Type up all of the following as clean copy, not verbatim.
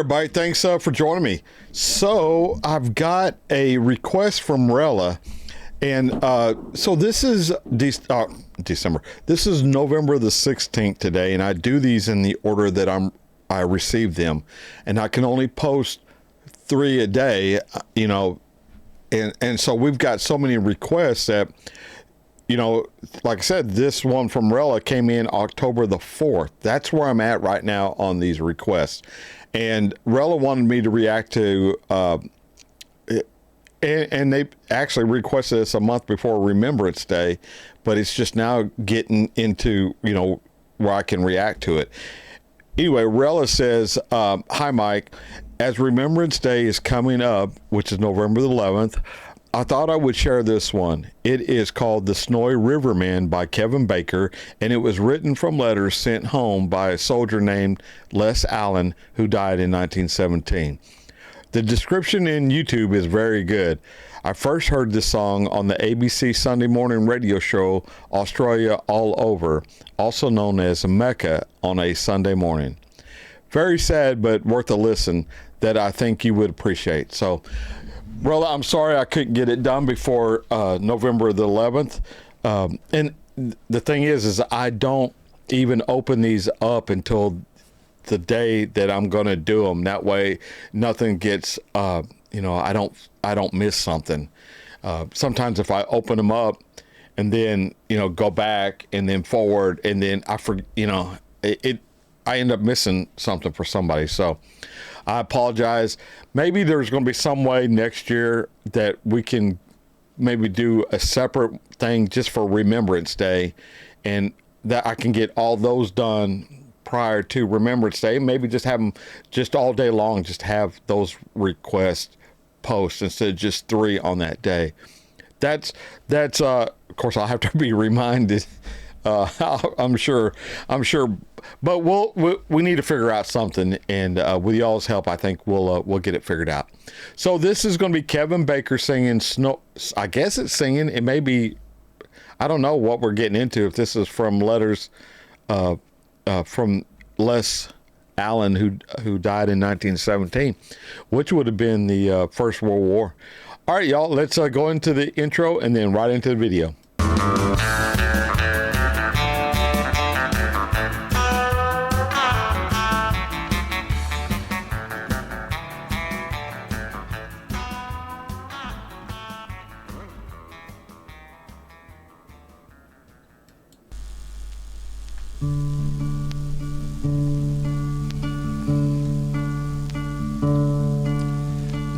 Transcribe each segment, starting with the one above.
Everybody, thanks for joining me. So I've got a request from Rella, and so this is December. This is November the 16th today, and I do these in the order that I received them, and I can only post 3 a day, and so we've got so many requests that, like I said, this one from Rella came in October the 4th. That's where I'm at right now on these requests. And Rella wanted me to react to, and they actually requested this a month before Remembrance Day, but it's just now getting into, where I can react to it. Anyway, Rella says, hi, Mike. As Remembrance Day is coming up, which is November the 11th, I thought I would share this one. It is called The Snowy Riverman by Kevin Baker, and it was written from letters sent home by a soldier named Les Allen, who died in 1917. The description in YouTube is very good. I first heard this song on the ABC Sunday morning radio show Australia All Over, also known as Mecca, on a Sunday morning. Very sad, but worth a listen that I think you would appreciate. So, Rella, I'm sorry I couldn't get it done before November the 11th. And the thing is I don't even open these up until the day that I'm going to do them. That way, nothing gets, I don't miss something. Sometimes if I open them up and then, go back and then forward and then I end up missing something for somebody. So I apologize. Maybe there's going to be some way next year that we can maybe do a separate thing just for Remembrance Day, and that I can get all those done prior to Remembrance Day. Maybe just have them just all day long, just have those requests post instead of just 3 on that day. That's of course I'll have to be reminded. I'm sure, but we need to figure out something, and with y'all's help, I think we'll get it figured out. So this is going to be Kevin Baker singing Snow. I guess it's singing. It may be. I don't know what we're getting into. If this is from letters from Les Allen, who died in 1917, which would have been the First World War. All right, y'all. Let's go into the intro and then right into the video.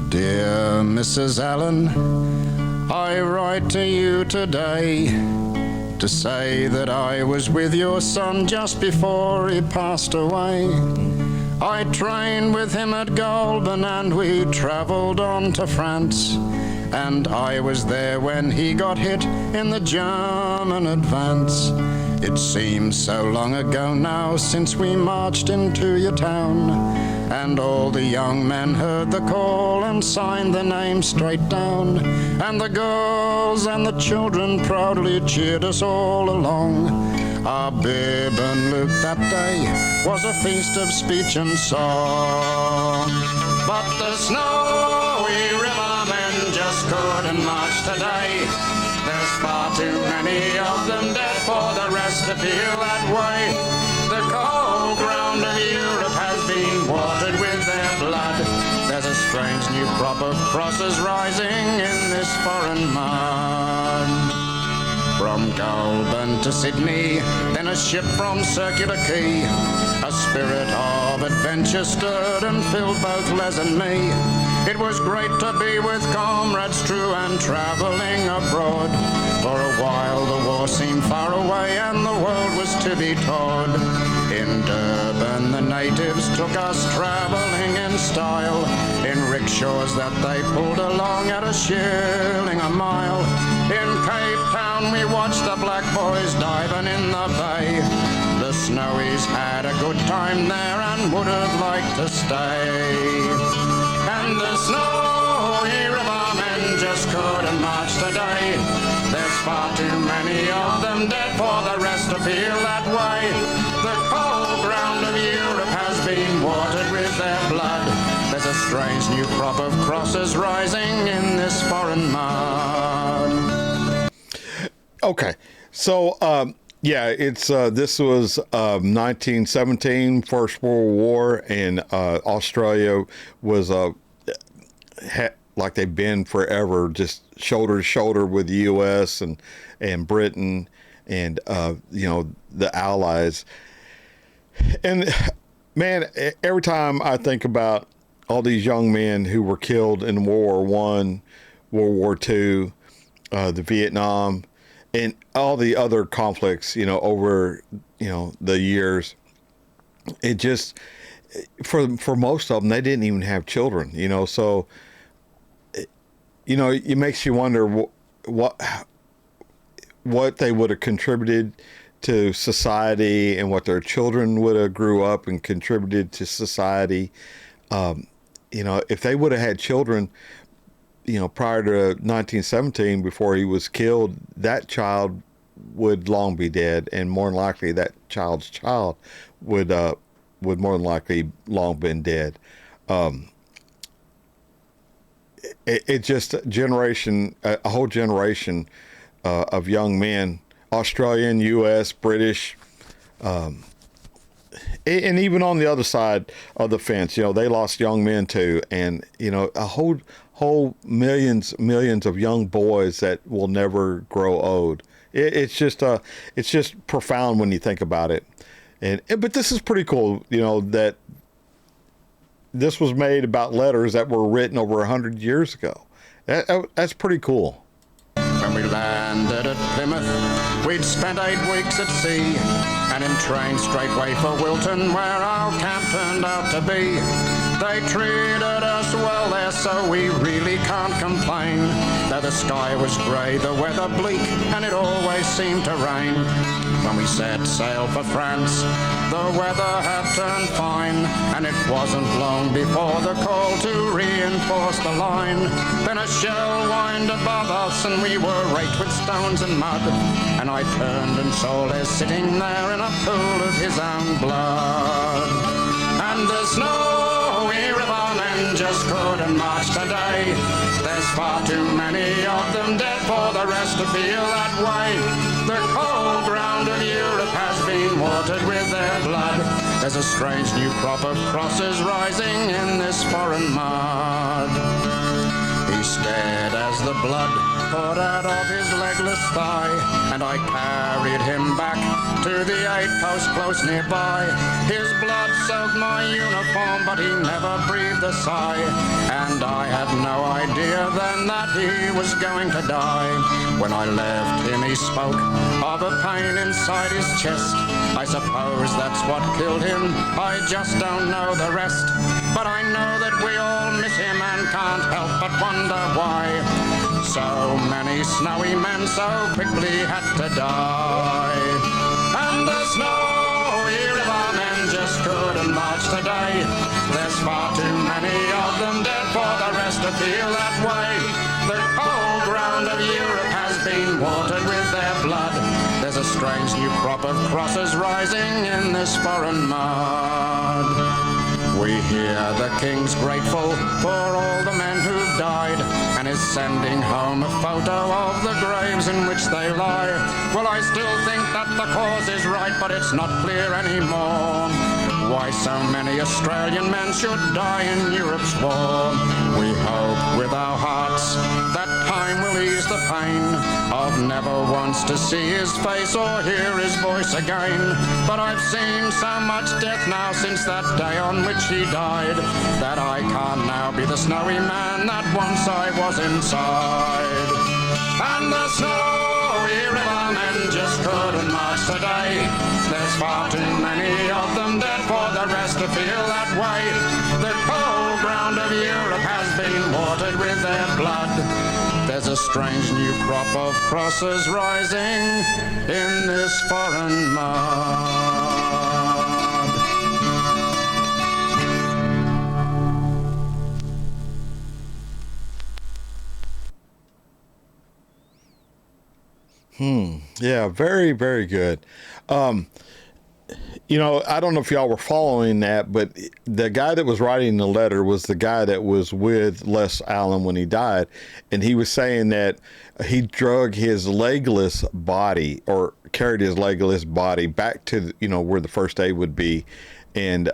Dear Mrs. Allen, I write to you today to say that I was with your son just before he passed away. I trained with him at Goulburn and we travelled on to France, and I was there when he got hit in the German advance. It seems so long ago now since we marched into your town, and all the young men heard the call and signed their names straight down, and the girls and the children proudly cheered us all along. Our bib and Luke that day was a feast of speech and song. But the snowy rivermen just couldn't march today. There's far too many of them dead for the rest to feel that way. The cold ground of Europe has been watered with their blood. There's a strange new crop of crosses rising in this foreign mud. From Goulburn to Sydney, then a ship from Circular Quay. A spirit of adventure stirred and filled both Les and me. It was great to be with comrades true and travelling abroad. For a while the war seemed far away and the world was to be taught. In Durban the natives took us travelling in style, in rickshaws that they pulled along at a shilling a mile. In Cape Town we watched the black boys diving in the bay. The Snowies had a good time there and would have liked to stay. And the snowy rivermen just couldn't march today. There's far too many of them dead for the rest to feel that way. The cold ground of Europe has been watered with their blood. a strange new crop of crosses rising in this foreign mud. Okay, so yeah, it's this was 1917, First World War, and Australia was like they've been forever, just shoulder to shoulder with the U.S. and Britain and the Allies. And man, every time I think about all these young men who were killed in World War One, World War Two, the Vietnam, and all the other conflicts, over the years, it just for most of them they didn't even have children, so it makes you wonder what they would have contributed to society and what their children would have grew up and contributed to society. If they would have had children, prior to 1917, before he was killed, that child would long be dead, and more than likely that child's child would more than likely long been dead. It just a whole generation of young men, Australian, U.S., British, and even on the other side of the fence, they lost young men too, and a whole millions of young boys that will never grow old. It's just profound when you think about it, but this is pretty cool, that this was made about letters that were written over 100 years ago. That's pretty cool. When we landed at Plymouth, we'd spent 8 weeks at sea, and in train straightway for Wilton, where our camp turned out to be. They treated us well there, so we really can't complain. Though the sky was grey, the weather bleak, and it always seemed to rain. When we set sail for France, the weather had turned fine, and it wasn't long before the call to reinforce the line. Then a shell whined above us, and we were raked with stones and mud, and I turned and saw Les sitting there in a pool of his own blood. And the snowy rivermen just couldn't march today. There's far too many of them dead for the rest to feel that way. The cold ground of Europe has been watered with their blood. There's a strange new crop of crosses rising in this foreign mud. He stared as the blood poured out of his legless thigh, and I carried him back to the 8-post close nearby. His blood soaked my uniform, but he never breathed a sigh, and I had no idea then that he was going to die. When I left him, he spoke of a pain inside his chest. I suppose that's what killed him, I just don't know the rest. But I know that we all miss him and can't help but wonder why so many snowy men so quickly had to die. And the snowy rivermen just couldn't march today. There's far too many of them dead for the rest to feel that way. The cold ground of Europe has been watered with their blood. There's a strange new crop of crosses rising in this foreign mud. We hear the King's grateful for all the men who've died, and is sending home a photo of the graves in which they lie. Well, I still think that the cause is right, but it's not clear anymore why so many Australian men should die in Europe's war. We hope with our hearts that time will ease the pain of never once to see his face or hear his voice again. But I've seen so much death now since that day on which he died, that I can't now be the snowy man that once I was inside. And the snowy rivermen just couldn't march today. There's far too many of them dead for the rest to feel that way. The cold ground of Europe has been watered with their blood. There's a strange new crop of crosses rising in this foreign mud. Yeah, very, very good. I don't know if y'all were following that, but the guy that was writing the letter was the guy that was with Les Allen when he died. And he was saying that he drug his legless body, or carried his legless body back to, where the first aid would be. And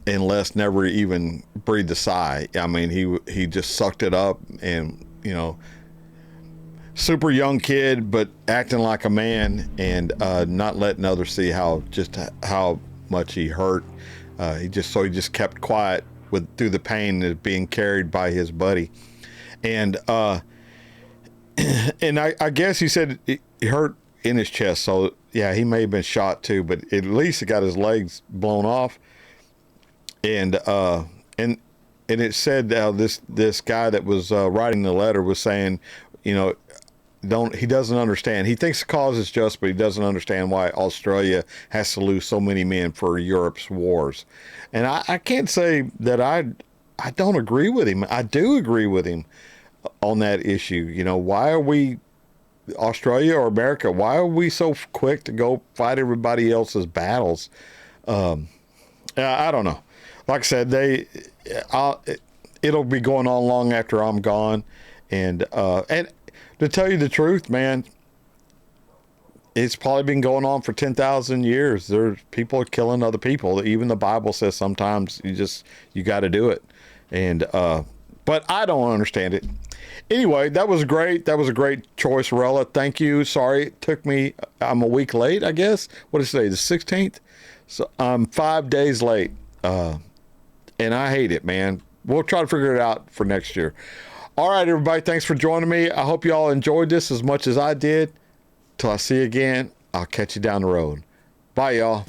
Les never even breathed a sigh. I mean, he just sucked it up, and, super young kid, but acting like a man, and not letting others see how much he hurt. He just kept quiet through the pain of being carried by his buddy. And and I guess he said it hurt in his chest. So yeah, he may have been shot too, but at least he got his legs blown off. And it said this guy that was writing the letter was saying, he doesn't understand. He thinks the cause is just, but he doesn't understand why Australia has to lose so many men for Europe's wars. And I can't say that I don't agree with him. I do agree with him on that issue. Why are we, Australia or America, why are we so quick to go fight everybody else's battles? I don't know. Like I said, it'll be going on long after I'm gone. And to tell you the truth, man, it's probably been going on for 10,000 years. People are killing other people. Even the Bible says sometimes you got to do it. And, but I don't understand it. Anyway, that was great. That was a great choice, Rella. Thank you. Sorry it took me, I'm a week late, I guess. What is today, the 16th? So I'm 5 days late. And I hate it, man. We'll try to figure it out for next year. All right, everybody, thanks for joining me. I hope you all enjoyed this as much as I did. Till I see you again, I'll catch you down the road. Bye, y'all.